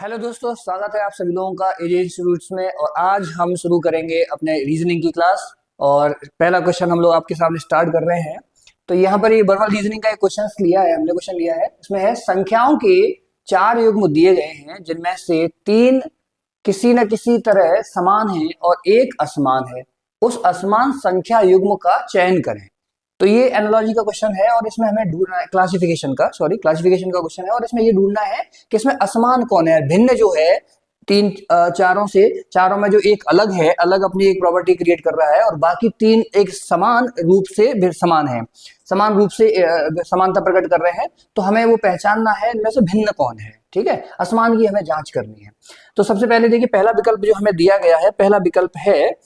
Hello दोस्तों, स्वागत है आप सभी लोगों का एजे इंस्टीट्यूट्स में। और आज हम शुरू करेंगे अपने रीजनिंग की क्लास। और पहला क्वेश्चन हम लोग आपके सामने स्टार्ट कर रहे हैं। तो यहाँ पर ये वर्बल रीजनिंग का एक क्वेश्चन लिया है, हमने क्वेश्चन लिया है। इसमें है संख्याओं के 4 युग्म दिए गए हैं जिनमें से 3 किसी न किसी तरह समान है और एक असमान है। उस असमान संख्या युग्म का चयन करें। तो ये एनालॉजी का क्वेश्चन है और इसमें हमें ढूंढना है क्लासिफिकेशन का क्वेश्चन है। और इसमें ये ढूंढना है कि इसमें असमान कौन है, भिन्न जो है तीन चारों से, चारों में जो एक अलग है, अलग अपनी एक प्रॉपर्टी क्रिएट कर रहा है और बाकी 3 एक समान रूप से समान है, समान रूप से समानता प्रकट कर रहे हैं। तो हमें वो पहचानना है इनमें से भिन्न कौन है। ठीक है, असमान की हमें जांच करनी है। तो सबसे पहले देखिए, पहला विकल्प जो हमें दिया गया है, पहला विकल्प है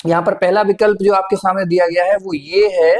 यहाँ पर, पहला विकल्प जो आपके सामने दिया गया है वो ये है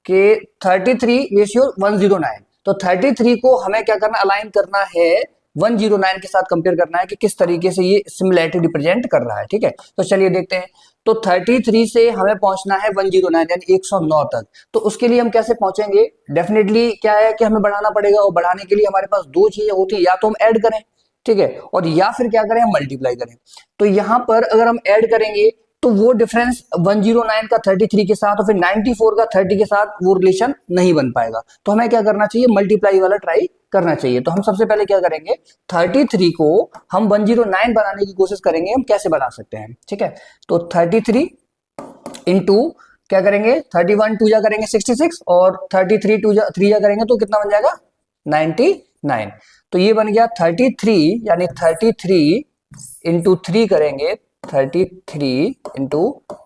कि 33:109। तो 33 को हमें क्या करना, अलाइन करना है 109 के साथ, कंपेयर करना है कि किस तरीके से ये सिमिलैरिटी रिप्रेजेंट कर रहा है। ठीक है, तो चलिए देखते हैं। तो 33 से हमें पहुंचना है 109 यानी 109 तक। तो उसके लिए हम कैसे पहुंचेंगे? डेफिनेटली क्या है कि हमें बढ़ाना पड़ेगा, और बढ़ाने के लिए हमारे पास 2 चीजें होती है, या तो हम ऐड करें, ठीक है, और या फिर क्या करें, हम मल्टीप्लाई करें। तो यहां पर अगर हम ऐड करेंगे तो वो डिफरेंस 109 का 33 के साथ और फिर 94 का 30 के साथ वो रिलेशन नहीं बन पाएगा। तो हमें क्या करना चाहिए, मल्टीप्लाई वाला ट्राई करना चाहिए। तो हम सबसे पहले क्या करेंगे, 33 को हम 109 बनाने की कोशिश करेंगे। हम कैसे बना सकते हैं, ठीक है। तो 33 इंटू क्या करेंगे, 31 2 जा करेंगे 66, और 33 3 जा करेंगे तो कितना बन जाएगा, 99। तो ये बन गया 33, यानी 33 इंटू 3 करेंगे, 33 इंटू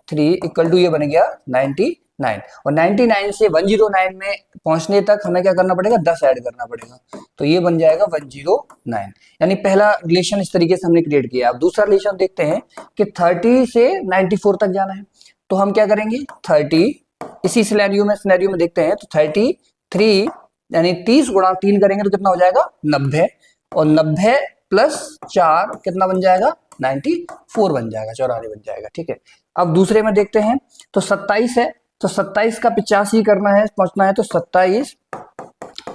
3 इक्वल टू ये बन गया 99। और 99 से 109 में पहुंचने तक हमें क्या करना पड़ेगा, 10 ऐड करना पड़ेगा। तो ये बन जाएगा 109। यानी पहला रिलेशन इस तरीके से हमने क्रिएट किया। अब दूसरा रिलेशन देखते हैं कि 30 से 94 तक जाना है। तो हम क्या करेंगे, 30 इसी सिनेरियो में देखते हैं। तो 33 यानी 30 गुणा 3 करेंगे तो कितना हो जाएगा, 90। और 90 प्लस 4 कितना बन जाएगा, 94 बन जाएगा, 94 बन जाएगा। ठीक है, अब दूसरे में देखते हैं। तो 27 है, तो 27 का 85 करना है, पहुंचना है। तो 27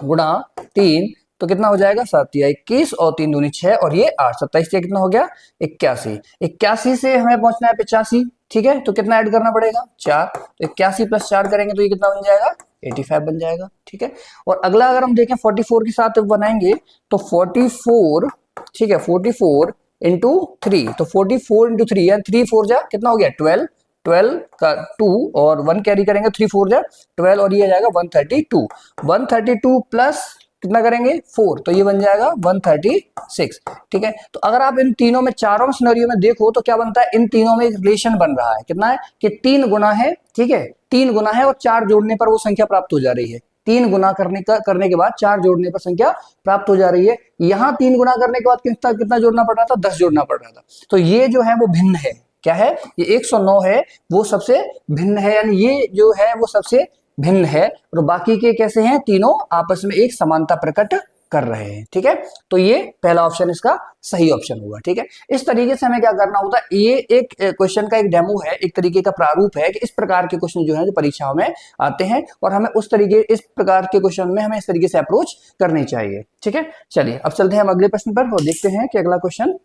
गुणा 3 तो कितना हो जाएगा, 7 या 21 और 3 दूनी 6 और ये 8। 27 से कितना हो गया, 81। 81 से हमें पहुंचना है 85, ठीक है। तो कितना ऐड करना पड़ेगा, 4। तो 81 प्लस 4 करेंगे तो ये कितना बन जाएगा, 85 बन जाएगा। ठीक है, और अगला अगर हम देखें 44 के साथ बनाएंगे तो 44, ठीक है, 44 इंटू 3। तो 44 इंटू 3 यानी 3 4 जा कितना हो गया, 12। 12 का 2 और 1 कैरी करेंगे, 3 4 जा 12 और ये आ जाएगा 132। 132 प्लस कितना करेंगे, 4, तो ये बन जाएगा 136। ठीक है, तो अगर आप इन तीनों में, चारों सिनेरियो में देखो तो क्या बनता है, इन तीनों में एक रिलेशन बन रहा है। कितना है कि 3 गुना है, ठीक है, 3 गुना है और 4 जोड़ने पर वो संख्या प्राप्त हो जा रही है। 3 गुना करने के बाद 4 जोड़ने पर संख्या प्राप्त हो जा रही है। यहां 3 गुना करने के बाद कितना कितना जोड़ना पड़ रहा था, 10 जोड़ना पड़ रहा था। तो ये जो है वो भिन्न है। क्या है, ये 109 है, वो सबसे भिन्न है, यानी ये जो है वो सबसे भिन्न है। और बाकी के कैसे हैं, तीनों आपस में एक समानता प्रकट कर रहे हैं। ठीक है, तो ये पहला ऑप्शन इसका सही ऑप्शन होगा। ठीक है, इस तरीके से हमें क्या करना होता है, ये एक क्वेश्चन का एक डेमो है, एक तरीके का प्रारूप है कि इस प्रकार के क्वेश्चन जो है जो परीक्षाओं में आते हैं और हमें उस तरीके, इस प्रकार के क्वेश्चन में हमें इस तरीके से अप्रोच करनी चाहिए। ठीक है, चलिए अब चलते हैं हम अगले प्रश्न पर और देखते हैं कि अगला क्वेश्चन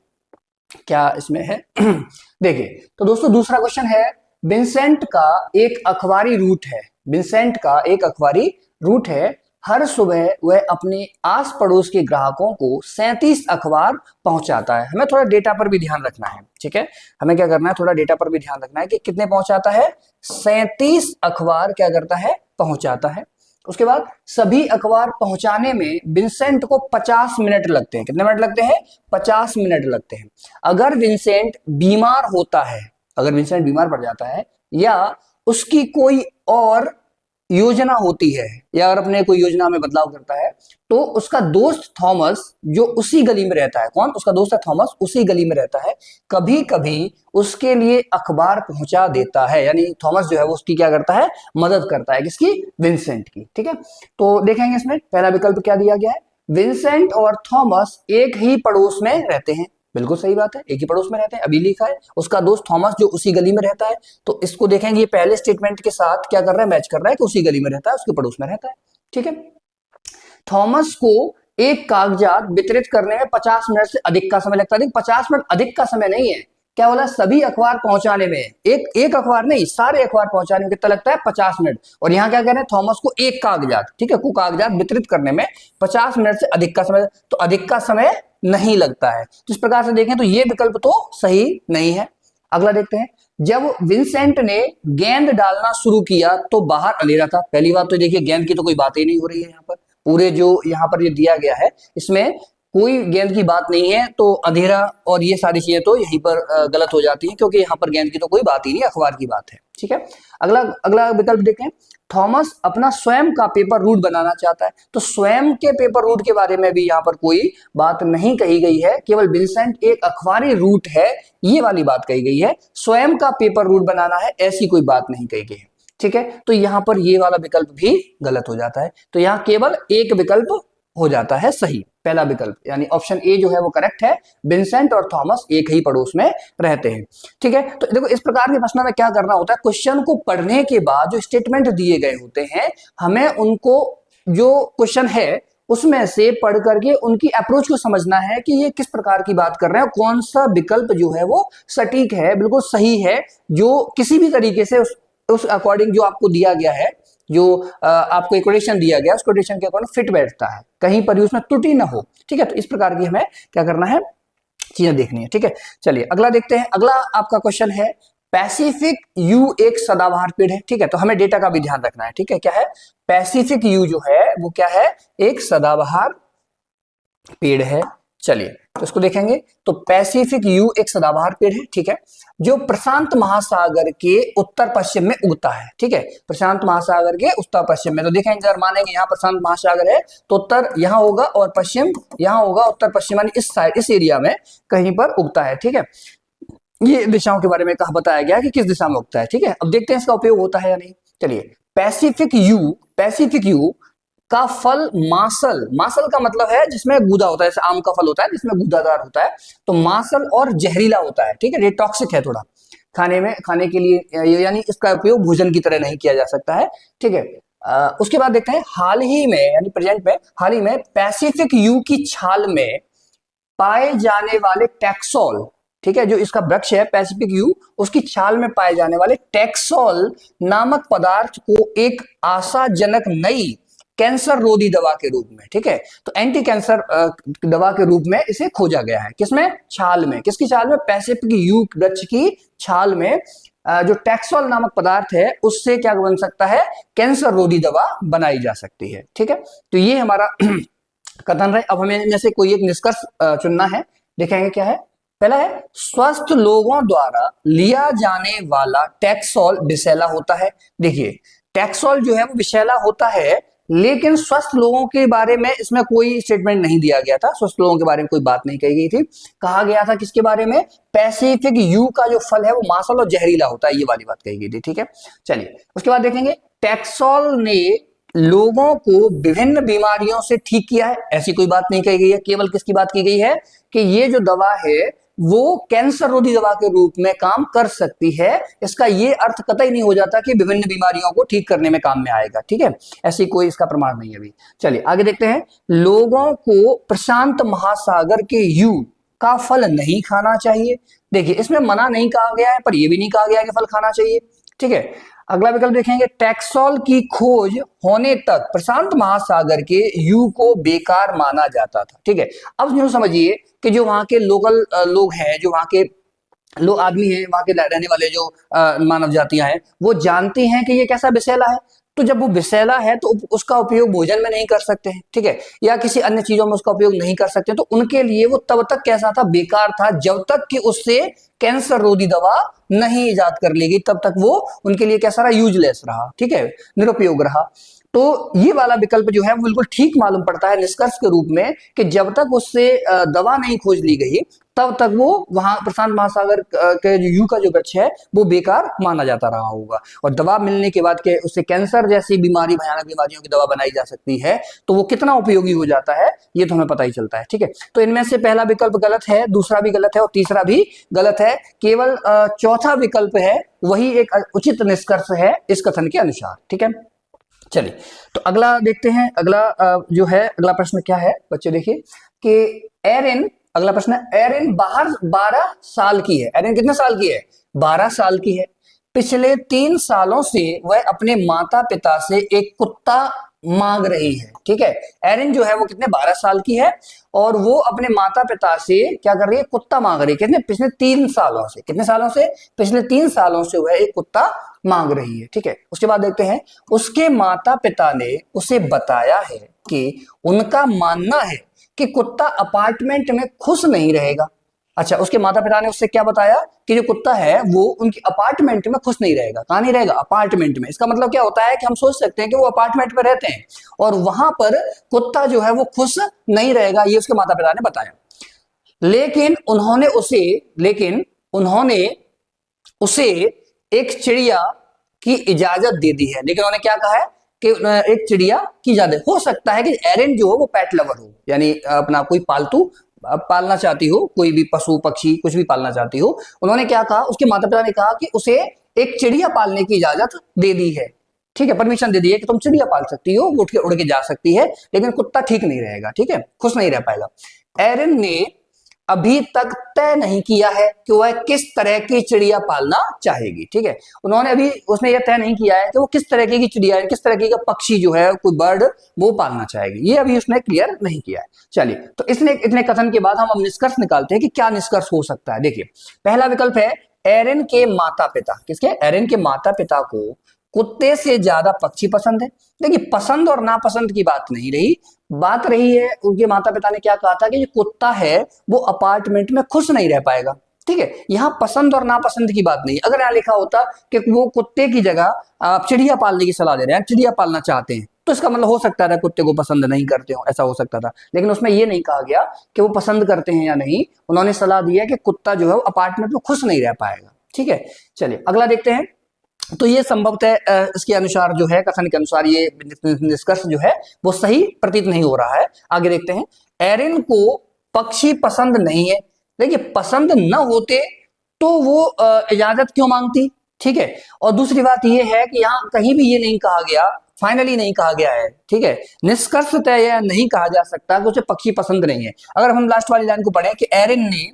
क्या इसमें है। देखिए, तो दोस्तों दूसरा क्वेश्चन है, विंसेंट का एक अखबारी रूट है। विंसेंट का एक अखबारी रूट है। हर सुबह वह अपने आस पड़ोस के ग्राहकों को 37 अखबार पहुंचाता है। हमें थोड़ा डेटा पर भी ध्यान रखना है, ठीक है, हमें क्या करना है, थोड़ा डेटा पर भी ध्यान रखना है कि कितने पहुंचाता है, 37 अखबार क्या करता है, पहुंचाता है। उसके बाद सभी अखबार पहुंचाने में विंसेंट को 50 मिनट लगते हैं। कितने मिनट लगते हैं, 50 मिनट लगते हैं। अगर विंसेंट बीमार होता है, अगर विंसेंट बीमार पड़ जाता है, या उसकी कोई और योजना होती है, या अगर अपने कोई योजना में बदलाव करता है, तो उसका दोस्त थॉमस जो उसी गली में रहता है, कौन, उसका दोस्त है थॉमस, उसी गली में रहता है, कभी कभी उसके लिए अखबार पहुंचा देता है। यानी थॉमस जो है वो उसकी क्या करता है, मदद करता है, किसकी, विंसेंट की। ठीक है, तो देखेंगे इसमें पहला विकल्प क्या दिया गया है, विंसेंट और थॉमस एक ही पड़ोस में रहते हैं। बिल्कुल सही बात है, एक ही पड़ोस में रहते हैं, अभी लिखा है। उसका दोस्त थॉमस जो उसी गली में रहता है, तो इसको देखेंगे, ये पहले स्टेटमेंट के साथ क्या कर रहा है, मैच कर रहा है कि उसी गली में रहता है, उसके पड़ोस में रहता है। ठीक है, थॉमस को एक कागजात वितरित करने में 50 मिनट से अधिक का समय लगता है। 50 मिनट अधिक का समय नहीं है, क्या बोला, सभी अखबार पहुंचाने में, एक अखबार नहीं, सारे अखबार पहुंचाने में कितना लगता है, 50 मिनट। और यहाँ क्या कह रहे हैं, थॉमस को एक कागजात, ठीक है, को कागजात वितरित करने में 50 मिनट से अधिक का समय, तो अधिक का समय नहीं लगता है। तो इस प्रकार से देखें तो ये विकल्प तो सही नहीं है। अगला देखते हैं, जब विंसेंट ने गेंद डालना शुरू किया तो बाहर अंधेरा था। पहली बात तो देखिए, गेंद की तो कोई बात ही नहीं हो रही है यहाँ पर, पूरे जो यहाँ पर ये दिया गया है इसमें कोई गेंद की बात नहीं है, तो अंधेरा और ये सारी चीजें तो यहीं पर गलत हो जाती हैं, क्योंकि यहाँ पर गेंद की तो कोई बात ही नहीं, अखबार की बात है, ठीक है। अगला अगला विकल्प देखें, थॉमस अपना स्वयं का पेपर रूट बनाना चाहता है। तो स्वयं के पेपर रूट के बारे में भी यहाँ पर कोई बात नहीं कही गई है, केवल विंसेंट एक अखबारी रूट है, ये वाली बात कही गई है। स्वयं का पेपर रूट बनाना है, ऐसी कोई बात नहीं कही गई है, ठीक है। तो यहाँ पर ये वाला विकल्प भी गलत हो जाता है। तो यहाँ केवल एक विकल्प हो जाता है सही, पहला विकल्प, यानी ऑप्शन ए जो है वो करेक्ट है। विंसेंट और थॉमस एक ही पड़ोस में रहते हैं, ठीक है। तो देखो, इस प्रकार के प्रश्न में क्या करना होता है, क्वेश्चन को पढ़ने के बाद जो स्टेटमेंट दिए गए होते हैं, हमें उनको, जो क्वेश्चन है उसमें से पढ़ करके उनकी अप्रोच को समझना है कि ये किस प्रकार की बात कर रहे हैं, कौन सा विकल्प जो है वो सटीक है, बिल्कुल सही है, जो किसी भी तरीके से उस अकॉर्डिंग जो आपको दिया गया है, जो आपको इक्वेशन दिया गया उस इक्वेशन के अकॉर्डिंग फिट बैठता है, कहीं पर भी उसमें त्रुटि ना हो, ठीक है। तो इस प्रकार की हमें क्या करना है, चीजें देखनी है, ठीक है। चलिए अगला देखते हैं। अगला आपका क्वेश्चन है, पैसिफिक यू एक सदाबहार पेड़ है, ठीक है। तो हमें डेटा का भी ध्यान रखना है, ठीक है। क्या है, पैसिफिक यू जो है वो क्या है, एक सदाबहार पेड़ है। चलिए तो इसको देखेंगे, तो पैसिफिक यू एक सदाबहार पेड़ है, ठीक है, जो प्रशांत महासागर के उत्तर पश्चिम में उगता है, ठीक है, प्रशांत महासागर के उत्तर पश्चिम में। तो देखेंगे, अगर मानेंगे यहाँ प्रशांत महासागर है तो उत्तर यहाँ होगा और पश्चिम यहाँ होगा, उत्तर पश्चिम यानी इस साइड, इस एरिया में कहीं पर उगता है, ठीक है। ये दिशाओं के बारे में कहा बताया गया कि किस दिशा में उगता है, ठीक है। अब देखते हैं इसका उपयोग होता है या नहीं। चलिए, पैसिफिक यू का फल मासल, मासल का मतलब है जिसमें गूदा होता है, जैसे आम का फल होता है जिसमें गूदादार होता है, तो मासल और जहरीला होता है, ठीक है, ये टॉक्सिक है थोड़ा खाने में, खाने के लिए, यानी इसका उपयोग भोजन की तरह नहीं किया जा सकता है, ठीक है। उसके बाद देखते हैं, हाल ही में यानी प्रेजेंट में, हाल ही में पैसिफिक यू की छाल में पाए जाने वाले टैक्सोल, ठीक है, जो इसका वृक्ष है पैसिफिक यू, उसकी छाल में पाए जाने वाले टैक्सोल नामक पदार्थ को एक आशाजनक नई कैंसर रोधी दवा के रूप में, ठीक है, तो एंटी कैंसर दवा के रूप में इसे खोजा गया है। किसमें, छाल में, किसकी छाल में, पैसिफिक यू वृक्ष की छाल में जो टैक्सोल नामक पदार्थ है उससे क्या बन सकता है, कैंसर रोधी दवा बनाई जा सकती है, ठीक है। तो ये हमारा कथन है। अब हमें इनमें से कोई एक निष्कर्ष चुनना है, देखेंगे क्या है। पहला है, स्वस्थ लोगों द्वारा लिया जाने वाला टैक्सोल विषैला होता है। देखिए, टैक्सोल जो है वो विषैला होता है, लेकिन स्वस्थ लोगों के बारे में इसमें कोई स्टेटमेंट नहीं दिया गया था, स्वस्थ लोगों के बारे में कोई बात नहीं कही गई थी। कहा गया था किसके बारे में, पैसिफिक यू का जो फल है वो मासल और जहरीला होता है, ये वाली बात कही गई थी, ठीक है। चलिए उसके बाद देखेंगे, टैक्सोल ने लोगों को विभिन्न बीमारियों से ठीक किया है, ऐसी कोई बात नहीं कही गई है। केवल किसकी बात की गई है कि ये जो दवा है वो कैंसर रोधी दवा के रूप में काम कर सकती है। इसका ये अर्थ कतई नहीं हो जाता कि विभिन्न बीमारियों को ठीक करने में काम में आएगा, ठीक है, ऐसी कोई इसका प्रमाण नहीं है अभी। चलिए आगे देखते हैं, लोगों को प्रशांत महासागर के यू का फल नहीं खाना चाहिए। देखिए, इसमें मना नहीं कहा गया है, पर यह भी नहीं कहा गया कि फल खाना चाहिए, ठीक है। अगला विकल्प देखेंगे, टैक्सोल की खोज होने तक प्रशांत महासागर के यू को बेकार माना जाता था, ठीक है। अब यूं समझिए कि जो वहां के लोकल लोग हैं, जो वहां के लोग आदमी हैं, वहां के रहने वाले जो मानव जातियां हैं, वो जानते हैं कि ये कैसा विषैला है, तो जब वो विषैला है तो उसका उपयोग भोजन में नहीं कर सकते हैं, ठीक है, या किसी अन्य चीजों में उसका उपयोग नहीं कर सकते, तो उनके लिए वो तब तक कैसा था, बेकार था, जब तक कि उससे कैंसर रोधी दवा नहीं इजाद कर ली गई, तब तक वो उनके लिए कैसा रहा, यूजलेस रहा, ठीक है, निरुपयोग रहा। तो ये वाला विकल्प जो है वो बिल्कुल ठीक मालूम पड़ता है निष्कर्ष के रूप में कि जब तक उससे दवा नहीं खोज ली गई तब तक वो वहां प्रशांत महासागर के जो यू का जो वृक्ष है वो बेकार माना जाता रहा होगा। और दवा मिलने के बाद के उससे कैंसर जैसी बीमारी, भयानक बीमारियों की दवा बनाई जा सकती है, तो वो कितना उपयोगी हो जाता है ये तो हमें पता ही चलता है, ठीक है। तो इनमें से पहला विकल्प गलत है, दूसरा भी गलत है और तीसरा भी गलत है। केवल चौथा विकल्प है वही एक उचित निष्कर्ष है इस कथन के अनुसार, ठीक है। चलिए, तो अगला देखते हैं। अगला जो है, अगला प्रश्न क्या है बच्चे, देखिए कि एरिन, अगला प्रश्न है, एरिन बाहर 12 साल की है। एरिन कितने साल की है? 12 साल की है। पिछले 3 सालों से वह अपने माता पिता से एक कुत्ता मांग रही है। ठीक है, एरिन जो है वो कितने, 12 साल की है और वो अपने माता पिता से क्या कर रही है, कुत्ता मांग रही है। कितने, पिछले 3 सालों से। कितने सालों से? पिछले 3 सालों से वह एक कुत्ता मांग रही है। ठीक है, उसके बाद देखते हैं, उसके माता पिता ने उसे बताया है कि उनका मानना है कि कुत्ता अपार्टमेंट में खुश नहीं रहेगा। अच्छा, उसके माता पिता ने उससे क्या बताया कि जो कुत्ता है वो उनकी अपार्टमेंट में खुश नहीं रहेगा। कहां नहीं रहेगा? अपार्टमेंट में। इसका मतलब क्या होता है कि हम सोच सकते हैं कि वो अपार्टमेंट में रहते हैं और वहां पर कुत्ता जो है वो खुश नहीं रहेगा, ये उसके माता पिता ने बताया। लेकिन उन्होंने उसे एक चिड़िया की इजाजत दे दी है। लेकिन उन्होंने क्या कहा है कि एक चिड़िया की इजाजत, हो सकता है कि एरिन जो हो वो पेट लवर हो, यानी अपना कोई पालतू पालना चाहती हो, कोई भी पशु पक्षी कुछ भी पालना चाहती हो। उन्होंने क्या कहा, उसके माता पिता ने कहा कि उसे एक चिड़िया पालने की इजाजत दे दी है। ठीक है, परमिशन दे दी है कि तुम चिड़िया पाल सकती हो, उड़ के जा सकती है, लेकिन कुत्ता ठीक नहीं रहेगा। ठीक है, खुश नहीं रह पाएगा। एरिन ने अभी तक तय नहीं किया है कि वह किस तरह की चिड़िया पालना चाहेगी। ठीक है, उन्होंने अभी, उसने यह तय नहीं किया है कि वो किस तरह की चिड़िया, किस तरह का पक्षी जो है, कोई बर्ड वो पालना चाहेगी, ये अभी उसने क्लियर नहीं किया है। चलिए, तो इसने इतने कथन के बाद हम अब निष्कर्ष निकालते हैं कि क्या निष्कर्ष हो सकता है। देखिए, पहला विकल्प है, एरिन के माता पिता, किसके? एरिन के माता पिता को कुत्ते से ज्यादा पक्षी पसंद है। देखिए, पसंद और नापसंद की बात नहीं रही, बात रही है उनके माता पिता ने क्या कहा था कि जो कुत्ता है वो अपार्टमेंट में खुश नहीं रह पाएगा। ठीक है, यहाँ पसंद और नापसंद की बात नहीं। अगर यहाँ लिखा होता कि वो कुत्ते की जगह आप चिड़िया पालने की सलाह दे रहे हैं, चिड़िया पालना चाहते हैं, तो इसका मतलब हो सकता था कुत्ते को पसंद नहीं करते हो, ऐसा हो सकता था। लेकिन उसमें ये नहीं कहा गया कि वो पसंद करते हैं या नहीं, उन्होंने सलाह दी है कि कुत्ता जो है वो अपार्टमेंट में खुश नहीं रह पाएगा। ठीक है, चलिए अगला देखते हैं। तो ये संभवतः इसके अनुसार जो है, कथन के अनुसार ये निष्कर्ष जो है वो सही प्रतीत नहीं हो रहा है। आगे देखते हैं, एरिन को पक्षी पसंद नहीं है। देखिए, पसंद न होते तो वो इजाजत क्यों मांगती? ठीक है, और दूसरी बात ये है कि यहाँ कहीं भी ये नहीं कहा गया, फाइनली नहीं कहा गया है। ठीक है, निष्कर्षतः यह नहीं कहा जा सकता कि उसे पक्षी पसंद नहीं है। अगर हम लास्ट वाली लाइन को पढ़ें कि एरिन ने,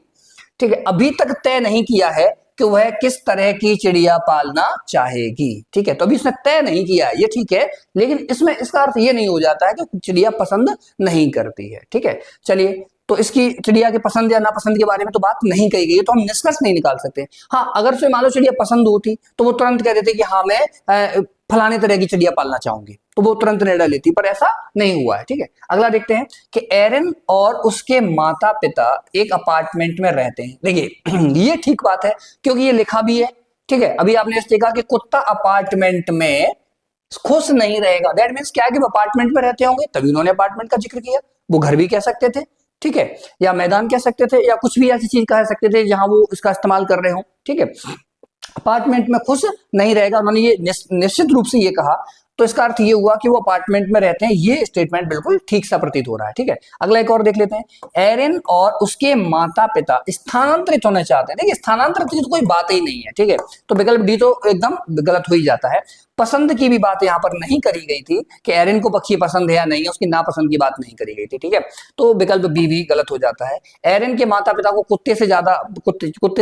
ठीक है, अभी तक तय नहीं किया है कि वह किस तरह की चिड़िया पालना चाहेगी। ठीक है, तो अभी उसने तय नहीं किया है, ये ठीक है, लेकिन इसमें इसका अर्थ ये नहीं हो जाता है कि चिड़िया पसंद नहीं करती है। ठीक है, चलिए, तो इसकी चिड़िया के पसंद या नापसंद के बारे में तो बात नहीं कही गई है, तो हम निष्कर्ष नहीं निकाल सकते। हाँ, अगर उसे मान लो चिड़िया पसंद होती तो वो तुरंत कह देते कि हाँ मैं फलाने तरह की चिड़िया पालना चाहूंगी, तो वो तुरंत निर्णय लेती, पर ऐसा नहीं हुआ है। ठीक है, अगला देखते हैं कि एरिन और उसके माता पिता एक अपार्टमेंट में रहते हैं। देखिए ये ठीक बात है क्योंकि ये लिखा भी है। ठीक है, अभी आपने देखा कि कुत्ता अपार्टमेंट में खुश नहीं रहेगा, दैट मीन्स क्या है कि वो अपार्टमेंट में रहते होंगे, तभी उन्होंने अपार्टमेंट का जिक्र किया। वो घर भी कह सकते थे, ठीक है, या मैदान कह सकते थे, या कुछ भी ऐसी चीज कह सकते थे जहां वो इसका इस्तेमाल कर रहे हो। ठीक है, अपार्टमेंट में खुश नहीं रहेगा, उन्होंने ये निश्चित रूप से ये कहा, तो इसका अर्थ ये हुआ कि वो अपार्टमेंट में रहते हैं। ये स्टेटमेंट बिल्कुल ठीक सा प्रतीत हो रहा है। ठीक है, अगला एक और देख लेते हैं, एरिन और उसके माता पिता स्थानांतरित होना चाहते हैं। देखिए, स्थानांतरित की तो कोई बात ही नहीं है। ठीक है, तो विकल्प डी तो एकदम गलत हो ही जाता है। पसंद की भी बात यहाँ पर नहीं करी गई थी कि एरिन को पक्षी पसंद है या नहीं, उसकी नापसंद की बात नहीं करी गई थी। ठीक है, तो विकल्प बी भी गलत हो जाता है। एरिन के माता पिता को कुत्ते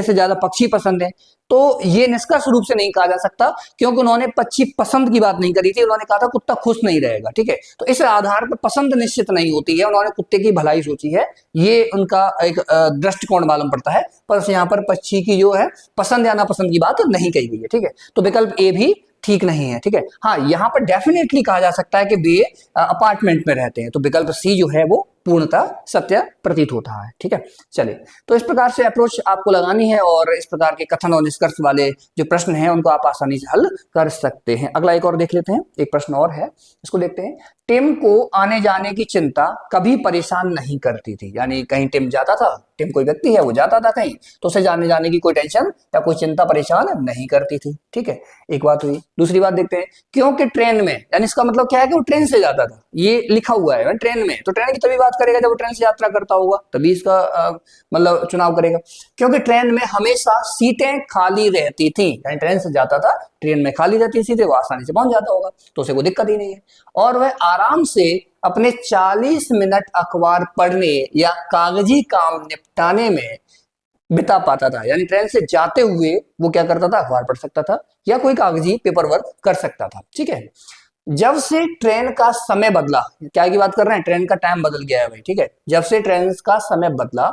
से ज्यादा पक्षी पसंद है, तो ये निष्कर्ष रूप से नहीं कहा जा सकता क्योंकि उन्होंने पक्षी पसंद की बात नहीं करी थी, उन्होंने कहा था कुत्ता खुश नहीं रहेगा। ठीक है, तो इस आधार पर पसंद निश्चित नहीं होती है, उन्होंने कुत्ते की भलाई सोची है, ये उनका एक दृष्टिकोण मालूम पड़ता है, पर यहाँ पर पक्षी की जो है पसंद या नापसंद की बात नहीं कही गई है। ठीक है, तो विकल्प ए भी ठीक नहीं है। ठीक है, हाँ, यहाँ पर डेफिनेटली कहा जा सकता है कि वे अपार्टमेंट में रहते हैं, तो विकल्प सी जो है वो पूर्णतः सत्य प्रतीत होता है। ठीक है, चलिए, तो इस प्रकार से अप्रोच आपको लगानी है और इस प्रकार के कथन और निष्कर्ष वाले जो प्रश्न हैं उनको आप आसानी से हल कर सकते हैं। अगला एक और देख लेते हैं, एक प्रश्न और है, इसको देखते हैं। टिम को आने जाने की चिंता कभी परेशान नहीं करती थी, यानी कहीं टिम जाता था, टिम कोई व्यक्ति है, वो जाता था कहीं, तो उसे जाने जाने की कोई टेंशन या कोई चिंता परेशान नहीं करती थी। ठीक है, एक बात हुई। दूसरी बात देखते हैं, क्योंकि ट्रेन में, यानी इसका मतलब क्या है कि वो ट्रेन से जाता था, ये लिखा हुआ है ट्रेन में, तो ट्रेन की तभी बात बात करेगा जब वो ट्रेन से यात्रा करता होगा, तभी इसका मतलब चुनाव करेगा। क्योंकि ट्रेन में हमेशा सीटें खाली रहती थी, यानी ट्रेन से जाता था, ट्रेन में खाली रहती सीटें, वो आसानी से पहुंच जाता होगा, तो उसे कोई दिक्कत ही नहीं है। और वह आराम से अपने 40 मिनट अखबार पढ़ने या कागजी काम निपटाने में बिता पाता था। यानी ट्रेन से जाते हुए वो क्या करता था, अखबार पढ़ सकता था या कोई कागजी पेपर वर्क कर सकता था। ठीक है, जब से ट्रेन का समय बदला, क्या की बात कर रहे हैं, ट्रेन का टाइम बदल गया है भाई। ठीक है, जब से ट्रेन का समय बदला,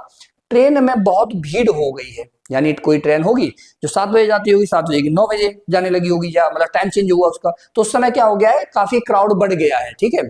ट्रेन में बहुत भीड़ हो गई है। यानी कोई ट्रेन होगी जो 7 बजे जाती होगी, 7 बजे की 9 बजे जाने लगी होगी, या मतलब टाइम चेंज हुआ उसका, तो उस समय क्या हो गया है, काफी क्राउड बढ़ गया है। ठीक है,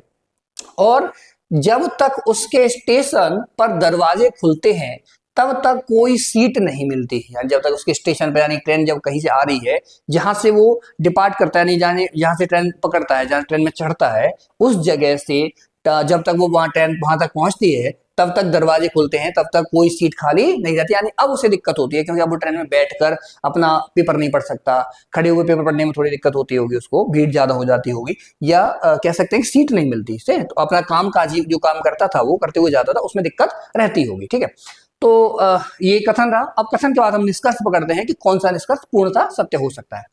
और जब तक उसके स्टेशन पर दरवाजे खुलते हैं तब तक कोई सीट नहीं मिलती। यानी जब तक उसके स्टेशन पर, यानी ट्रेन जब कहीं से आ रही है, जहां से वो डिपार्ट करता है, नहीं जाने जहां से ट्रेन पकड़ता है, जहां ट्रेन में चढ़ता है, उस जगह से जब तक वो वहां ट्रेन वहां तक पहुंचती है, तब तक दरवाजे खुलते हैं, तब तक कोई सीट खाली नहीं रहती। यानी अब उसे दिक्कत होती है, क्योंकि अब वो ट्रेन में बैठकर अपना पेपर नहीं पढ़ सकता, खड़े हुए पेपर पढ़ने में थोड़ी दिक्कत होती होगी उसको, भीड़ ज्यादा हो जाती होगी, या कह सकते हैं कि सीट नहीं मिलती इससे, तो अपना काम काजी जो काम करता था वो करते हुए जाता था, उसमें दिक्कत रहती होगी। ठीक है, तो ये कथन रहा। अब कथन के बाद हम निष्कर्ष पकड़ते हैं कि कौन सा निष्कर्ष पूर्णतः सत्य हो सकता है।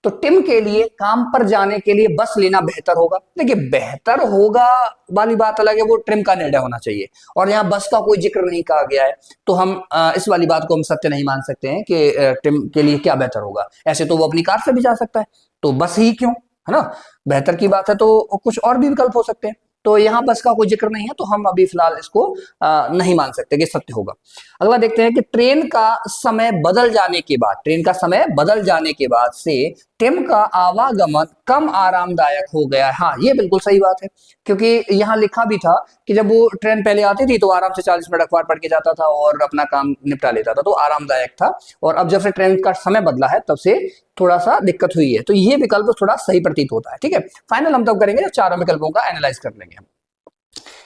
तो टिम के लिए काम पर जाने के लिए बस लेना बेहतर होगा। देखिए, बेहतर होगा वाली बात अलग है, वो टिम का निर्णय होना चाहिए, और यहाँ बस का कोई जिक्र नहीं कहा गया है, तो हम इस वाली बात को हम सत्य नहीं मान सकते हैं कि टिम के लिए क्या बेहतर होगा। ऐसे तो वो अपनी कार से भी जा सकता है, तो बस ही क्यों, है ना। बेहतर की बात है तो कुछ और भी विकल्प हो सकते हैं, तो यहाँ बस का कोई जिक्र नहीं है, तो हम अभी फिलहाल इसको नहीं मान सकते कि सत्य होगा। अगला देखते हैं कि ट्रेन का समय बदल जाने के बाद, ट्रेन का समय बदल जाने के बाद से टिम का आवागमन कम आरामदायक हो गया है। हाँ, ये बिल्कुल सही बात है, क्योंकि यहाँ लिखा भी था कि जब वो ट्रेन पहले आती थी तो आराम से 40 मिनट अखबार पढ़ के जाता था और अपना काम निपटा लेता था, तो आरामदायक था। और अब जब से ट्रेन का समय बदला है तब से थोड़ा सा दिक्कत हुई है, तो ये विकल्प थोड़ा सही प्रतीत होता है। ठीक है, फाइनल हम तब करेंगे जब चारों विकल्पों का एनालाइज कर लेंगे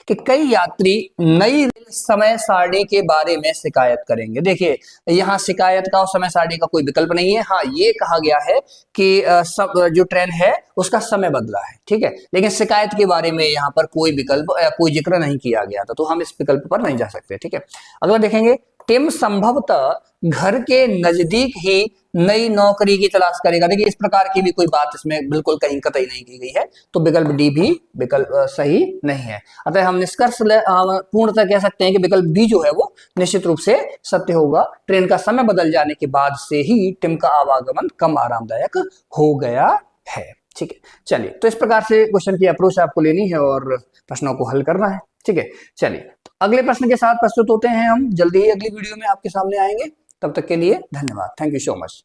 कि कई यात्री नई रेल समय सारणी के बारे में शिकायत करेंगे। देखिए, यहाँ शिकायत का और समय सारणी का कोई विकल्प नहीं है। हाँ, ये कहा गया है कि सब जो ट्रेन है उसका समय बदला है। ठीक है, लेकिन शिकायत के बारे में यहाँ पर कोई विकल्प या कोई जिक्र नहीं किया गया था, तो हम इस विकल्प पर नहीं जा सकते। ठीक है, अगला देखेंगे, टिम संभवतः घर के नजदीक ही नई नौकरी की तलाश करेगा। देखिए, इस प्रकार की भी कोई बात इसमें बिल्कुल कहीं कतई नहीं की गई है, तो विकल्प डी भी विकल्प सही नहीं है। अतः हम निष्कर्ष पूर्णतः कह सकते हैं कि विकल्प डी जो है वो निश्चित रूप से सत्य होगा। ट्रेन का समय बदल जाने के बाद से ही टिम का आवागमन कम आरामदायक हो गया है। ठीक है, चलिए, तो इस प्रकार से क्वेश्चन की अप्रोच आपको लेनी है और प्रश्नों को हल करना है। ठीक है, चलिए, तो अगले प्रश्न के साथ प्रस्तुत होते हैं हम, जल्दी ही अगली वीडियो में आपके सामने आएंगे। तब तक के लिए धन्यवाद, थैंक यू सो मच।